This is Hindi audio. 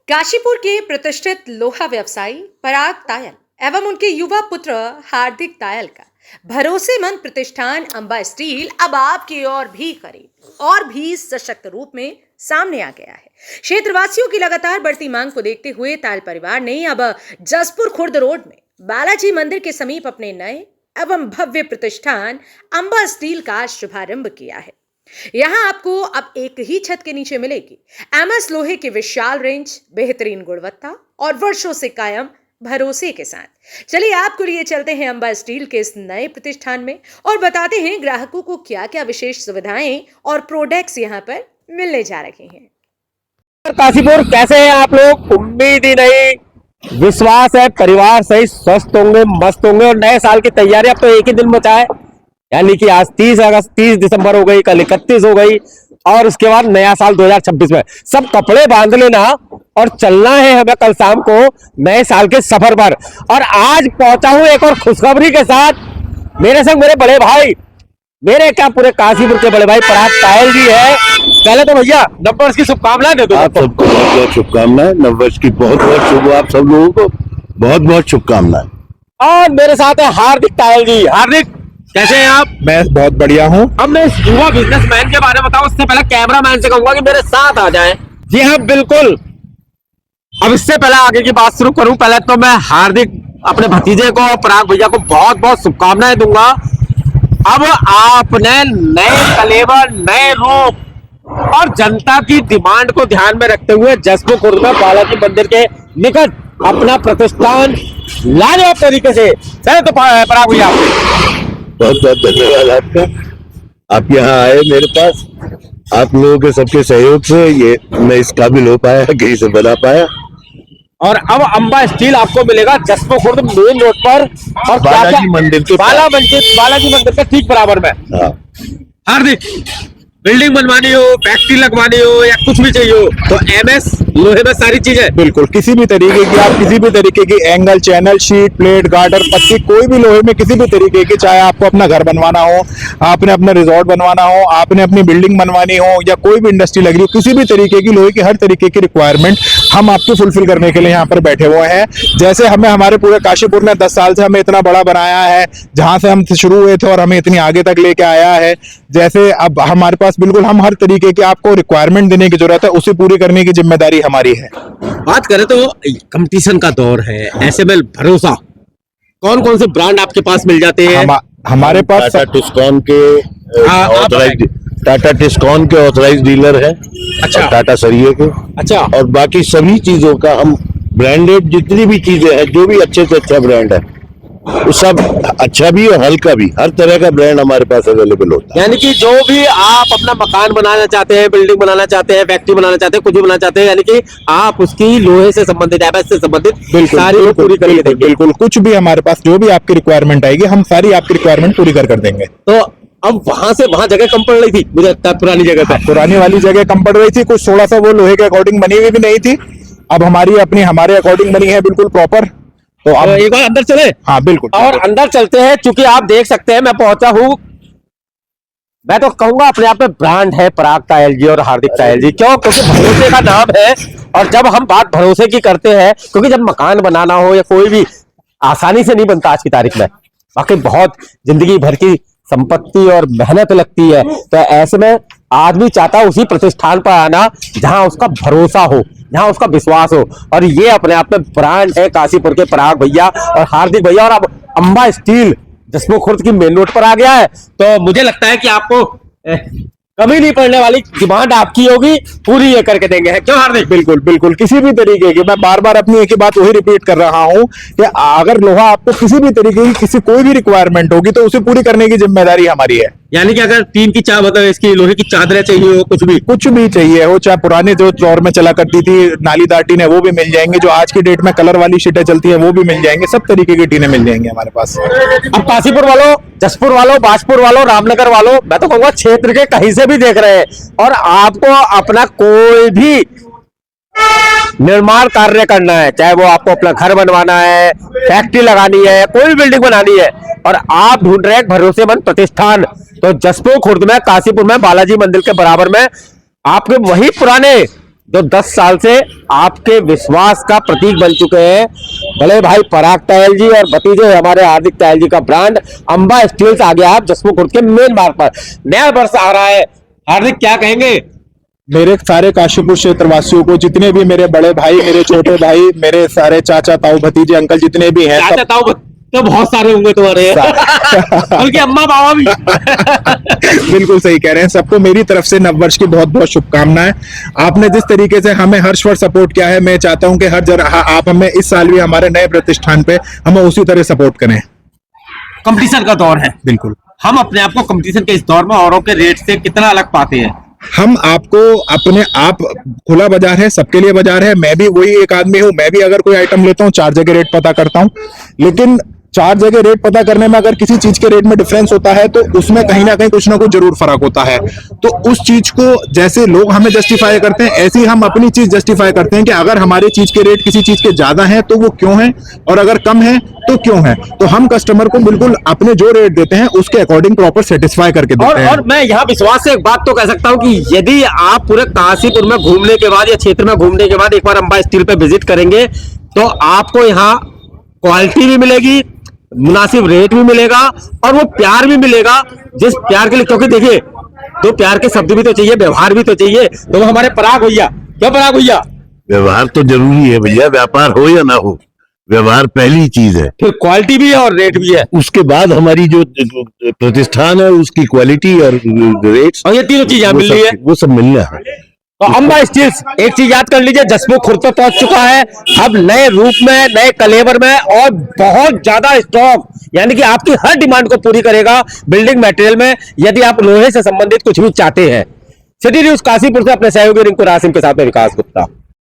काशीपुर के प्रतिष्ठित लोहा व्यवसायी पराग तायल एवं उनके युवा पुत्र हार्दिक तायल का भरोसेमंद प्रतिष्ठान अंबा स्टील अब आपके और भी करीब और भी सशक्त रूप में सामने आ गया है। क्षेत्रवासियों की लगातार बढ़ती मांग को देखते हुए तायल परिवार ने अब जसपुर खुर्द रोड में बालाजी मंदिर के समीप अपने नए एवं भव्य प्रतिष्ठान अंबा स्टील का शुभारंभ किया है। यहां आपको अब एक ही छत के नीचे मिलेगी एमएस लोहे की विशाल रेंज, बेहतरीन गुणवत्ता और वर्षों से कायम भरोसे के साथ। चलिए आपको लिए चलते हैं अंबा स्टील के इस नए प्रतिष्ठान में और बताते हैं ग्राहकों को क्या क्या विशेष सुविधाएं और प्रोडक्ट्स यहां पर मिलने जा रहे हैं। काशीपुर कैसे हैं आप लोग? उम्मीद ही नहीं, विश्वास है परिवार सही स्वस्थ होंगे, मस्त होंगे और नए साल की तैयारी अब तो एक ही दिन बचा है, यानी कि आज 30 दिसंबर हो गई, कल 31 हो गई और उसके बाद नया साल 2026 में सब कपड़े बांध लेना और चलना है हमें कल शाम को नए साल के सफर पर। और आज पहुंचा हूं एक और खुशखबरी के साथ। मेरे संग मेरे बड़े भाई, मेरे क्या पूरे काशीपुर के बड़े भाई पराग तायल जी है। पहले तो भैया नववर्ष की शुभकामनाएं दे दो। सबको बहुत बहुत शुभकामनाएं, नववर्ष की बहुत बहुत शुभ, आप सब लोगों को बहुत बहुत शुभकामनाएं। और मेरे साथ है हार्दिक तायल जी। हार्दिक, कैसे हैं आप? मैं बहुत बढ़िया हूँ। अब मैं इस युवा बिजनेसमैन के बारे में बताऊं, उससे पहले कैमरामैन से कहूंगा कि मेरे साथ आ जाएं। जी हाँ, बिल्कुल। अब इससे पहले आगे की बात शुरू करूं, पहले तो मैं हार्दिक अपने भतीजे को पराग भैया को बहुत बहुत शुभकामनाएं दूंगा। अब आपने नए कलेवर, नए रूप और जनता की डिमांड को ध्यान में रखते हुए जसपुर खुर्द में बालाजी मंदिर के निकट अपना प्रतिष्ठान लाजवाब तरीके से। चले तो पराग भैया, बहुत बहुत धन्यवाद आपका, आप यहाँ आए मेरे पास। आप लोगों के सबके सहयोग से ये मैं इस काबिल हो पाया कि इसे बना पाया। और अब अंबा स्टील आपको मिलेगा जसपुर खुर्द मेन रोड पर और बालाजी मंदिर के बालाजी मंदिर के ठीक बराबर में। हाँ। हार्दिक, बिल्डिंग बनवानी हो, फैक्ट्री लगवानी हो या कुछ भी चाहिए हो तो एमएस लोहे में सारी चीजें। बिल्कुल, किसी भी तरीके की आप किसी भी तरीके की angle, channel, sheet, plate, girder, पत्ती, कोई भी लोहे में किसी भी तरीके की, चाहे आपको अपना घर बनवाना हो, आपने अपना रिजॉर्ट बनवाना हो, आपने अपनी बिल्डिंग बनवानी हो या कोई भी इंडस्ट्री लग रही हो, किसी भी तरीके की लोहे की हर तरीके की रिक्वायरमेंट हम आपको फुलफिल करने के लिए यहाँ पर बैठे हुए हैं। जैसे हमें हमारे पूरे काशीपुर ने 10 साल से हमें इतना बड़ा बनाया है, जहां से हम शुरू हुए थे और हमें इतनी आगे तक लेके आया है। जैसे अब हमारे पास बिल्कुल हम हर तरीके की आपको रिक्वायरमेंट देने की जरूरत है, उसे पूरी करने की जिम्मेदारी हमारी है। बात करें तो कंपटीशन का दौर है, ऐसे में भरोसा, कौन कौन से ब्रांड आपके पास मिल जाते हैं? हमारे पास टाटा टिस्कॉन के ऑथराइज डीलर है। अच्छा। टाटा सरिये के। अच्छा। और बाकी सभी चीजों का हम ब्रांडेड जितनी भी चीजें हैं, जो भी अच्छे से अच्छा ब्रांड है, वो सब अच्छा भी और हल्का भी, हर तरह का ब्रांड हमारे पास अवेलेबल होता है। यानी कि जो भी आप अपना मकान बनाना चाहते हैं, बिल्डिंग बनाना चाहते हैं, फैक्ट्री बनाना चाहते हैं, कुछ भी बनाना चाहते हैं, यानी कि आप उसकी लोहे से संबंधित, एमएस से संबंधित सारी पूरी करके देंगे। बिल्कुल, कुछ भी हमारे पास जो भी आपकी रिक्वायरमेंट आएगी, हम सारी आपकी रिक्वायरमेंट पूरी कर देंगे। तो अब वहां से वहां जगह कम पड़ रही थी, मुझे लगता है पुरानी जगह पे। पुरानी वाली जगह कम पड़ रही थी, कुछ थोड़ा सा वो लोहे के अकॉर्डिंग बनी हुई भी नहीं थी। अब हमारी अपनी हमारे अकॉर्डिंग बनी है, बिल्कुल प्रॉपर। तो अब एक बार अंदर चले। हाँ बिल्कुल, और अंदर चलते हैं, चूंकि आप देख सकते हैं मैं पहुंचा हूं, मैं तो कहूंगा अपने आप में ब्रांड है पराग तायल जी और हार्दिक तायल जी। क्यों? क्योंकि भरोसे का नाम है। और जब हम बात भरोसे की करते हैं, क्योंकि जब मकान बनाना हो या कोई भी आसानी से नहीं बनता आज की तारीख में, बाकी बहुत जिंदगी भर की संपत्ति और मेहनत लगती है। तो ऐसे में आदमी चाहता है उसी प्रतिष्ठान पर आना जहां उसका भरोसा हो, जहां उसका विश्वास हो। और ये अपने आप में ब्रांड है काशीपुर के पराग भैया और हार्दिक भैया। और अब अंबा स्टील जसपुर खुर्द की मेन रोड पर आ गया है, तो मुझे लगता है कि आपको कमी नहीं पड़ने वाली। डिमांड आपकी होगी, पूरी ये करके देंगे। है क्यों हार्दिक? बिल्कुल बिल्कुल, किसी भी तरीके की, मैं बार बार अपनी एक ही बात वही रिपीट कर रहा हूं कि अगर लोहा आपको किसी भी तरीके की, किसी कोई भी रिक्वायरमेंट होगी तो उसे पूरी करने की जिम्मेदारी हमारी है। यानी कि अगर टीन की मतलब इसकी लोहे की चादरें चाहिए हो, कुछ भी चाहिए हो, चाहे पुराने जो दौर में चला करती थी नालीदार टीन है, वो भी मिल जाएंगे। जो आज की डेट में कलर वाली शीटें चलती है, वो भी मिल जाएंगे। सब तरीके की टीनें मिल जाएंगी हमारे पास। अब काशीपुर वालों, जसपुर वालों, बाजपुर वालों, रामनगर वालों, मैं तो कहूंगा क्षेत्र के कहीं से भी देख रहे हैं और आपको अपना कोई भी निर्माण कार्य करना है, चाहे वो आपको अपना घर बनवाना है, फैक्ट्री लगानी है, कोई भी बिल्डिंग बनानी है, और आप ढूंढ रहे हैं भरोसेमंद प्रतिष्ठान, तो जसपुर खुर्द में, काशीपुर में, बालाजी मंदिर के बराबर में आपके वही पुराने जो 10 साल से आपके विश्वास का प्रतीक बन चुके हैं। बड़े भाई पराग तायल जी और भतीजे हमारे हार्दिक तायल जी का ब्रांड अंबा स्टील्स आ गया आप जसमू खुर्द के मेन मार्ग पर। नया वर्ष आ रहा है, हार्दिक क्या कहेंगे? मेरे सारे काशीपुर क्षेत्र वासियों को, जितने भी मेरे बड़े भाई, मेरे छोटे भाई, मेरे सारे चाचा ताऊ भतीजे अंकल जितने भी हैं, चाचा ताऊ तो बहुत सारे होंगे तुम्हारे, बल्कि अम्मा बाबा भी। बिल्कुल सही कह रहे हैं। सबको मेरी तरफ से नववर्ष की बहुत बहुत शुभकामनाएं। आपने जिस तरीके से हमें हर वर्ष सपोर्ट किया है, मैं चाहता हूं कि आप हमें इस साल भी हमारे नए प्रतिष्ठान पे हमें उसी तरह सपोर्ट करें। कंपटीशन का दौर है, बिल्कुल। हम अपने आप को कंपटीशन के इस दौर में औरों के रेट से कितना अलग पाते हैं? हम आपको अपने आप, खुला बाजार है, सबके लिए बाजार है। मैं भी वही एक आदमी हूं, मैं भी अगर कोई आइटम लेता हूं 4 जगह रेट पता करता हूं, लेकिन 4 जगह रेट पता करने में अगर किसी चीज के रेट में डिफरेंस होता है तो उसमें कहीं ना कहीं कुछ ना कुछ जरूर फर्क होता है। तो उस चीज को जैसे लोग हमें जस्टिफाई करते हैं, ऐसे ही हम अपनी चीज जस्टिफाई करते हैं कि अगर हमारी चीज के रेट किसी चीज के ज्यादा हैं तो वो क्यों है, और अगर कम है तो क्यों है। तो हम कस्टमर को बिल्कुल अपने जो रेट देते हैं उसके अकॉर्डिंग प्रॉपर सेटिस्फाई करके देते हैं। और मैं यहाँ विश्वास से एक बात तो कह सकता हूँ कि यदि आप पूरे काशीपुर में घूमने के बाद या क्षेत्र में घूमने के बाद एक बार अंबा स्टील पे विजिट करेंगे तो आपको यहाँ क्वालिटी भी मिलेगी, मुनासिब रेट भी मिलेगा और वो प्यार भी मिलेगा, जिस प्यार के लिए, क्योंकि देखिए तो प्यार के शब्द भी तो चाहिए, व्यवहार भी तो चाहिए। तो वो हमारे पराग भैया, क्या पराग भैया, व्यवहार तो जरूरी है भैया, व्यापार हो या ना हो, व्यवहार पहली चीज है, फिर क्वालिटी भी है और रेट भी है, उसके बाद हमारी जो प्रतिष्ठान है उसकी क्वालिटी और रेट्स, और ये तीनों चीजें मिल रही है, वो सब मिलना है। तो अंबा स्टील्स एक चीज याद कर लीजिए, जसमू खुर्द पर पहुंच चुका है अब नए रूप में, नए कलेवर में और बहुत ज्यादा स्टॉक, यानी कि आपकी हर डिमांड को पूरी करेगा बिल्डिंग मटेरियल में। यदि आप लोहे से संबंधित कुछ भी चाहते हैं। सिटी न्यूज काशीपुर से अपने सहयोगी रिंकू रासिम के साथ में विकास गुप्ता।